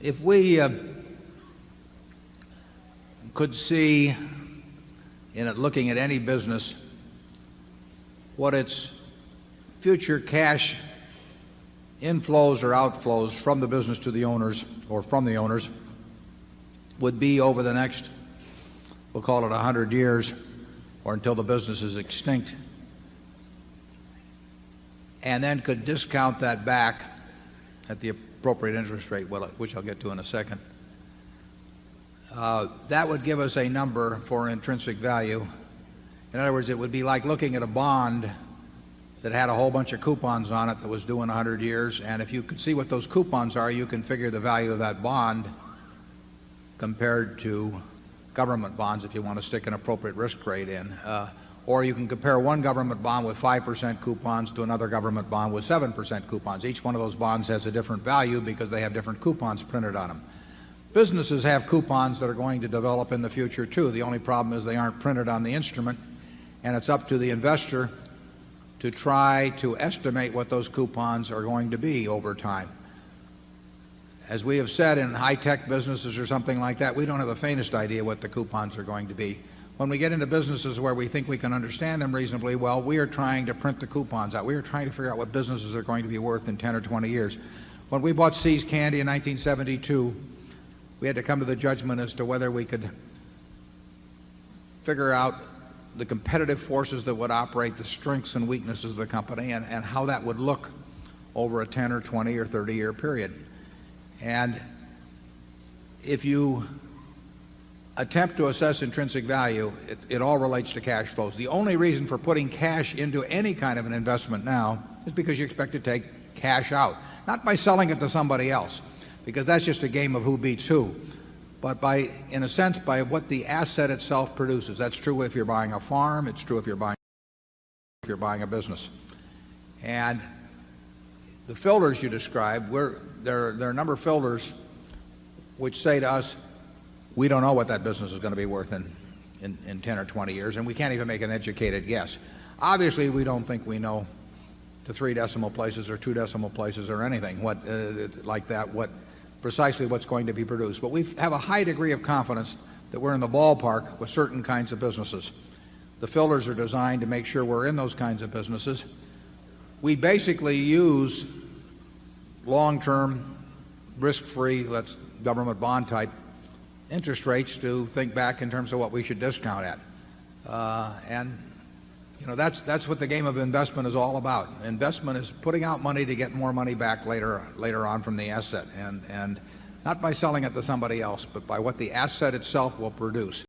if we could see in it, looking at any business, what its future cash inflows or outflows from the business to the owners or from the owners would be over the next, we'll call it 100 years, or until the business is extinct, and then could discount that back at the appropriate interest rate, which I'll get to in a second, that would give us a number for intrinsic value. In other words, it would be like looking at a bond that had a whole bunch of coupons on it that was due in 100 years, and if you could see what those coupons are, you can figure the value of that bond compared to government bonds if you want to stick an appropriate risk rate in. Or you can compare one government bond with 5% coupons to another government bond with 7% coupons. Each one of those bonds has a different value because they have different coupons printed on them. Businesses have coupons that are going to develop in the future too. The only problem is they aren't printed on the instrument, and it's up to the investor to try to estimate what those coupons are going to be over time. As we have said, in high-tech businesses or something like that, we don't have the faintest idea what the coupons are going to be. When we get into businesses where we think we can understand them reasonably well, we are trying to print the coupons out. We are trying to figure out what businesses are going to be worth in 10 or 20 years. When we bought See's Candy in 1972, we had to come to the judgment as to whether we could figure out the competitive forces that would operate, the strengths and weaknesses of the company, and how that would look over a 10 or 20 or 30-year period. And if you attempt to assess intrinsic value, it all relates to cash flows. The only reason for putting cash into any kind of an investment now is because you expect to take cash out. Not by selling it to somebody else, because that's just a game of who beats who, but by, in a sense, by what the asset itself produces. That's true if you're buying a farm. It's true if you're buying a business. And the filters you described, there are a number of filters which say to us, we don't know what that business is going to be worth in 10 or 20 years, and we can't even make an educated guess. Obviously, we don't think we know to 3 decimal places or 2 decimal places or anything like that, precisely what's going to be produced. But we have a high degree of confidence that we're in the ballpark with certain kinds of businesses. The filters are designed to make sure we're in those kinds of businesses. We basically use long-term, risk-free, that's government bond type interest rates to think back in terms of what we should discount at. And you know, that's what the game of investment is all about. Investment is putting out money to get more money back later on from the asset, and not by selling it to somebody else, but by what the asset itself will produce.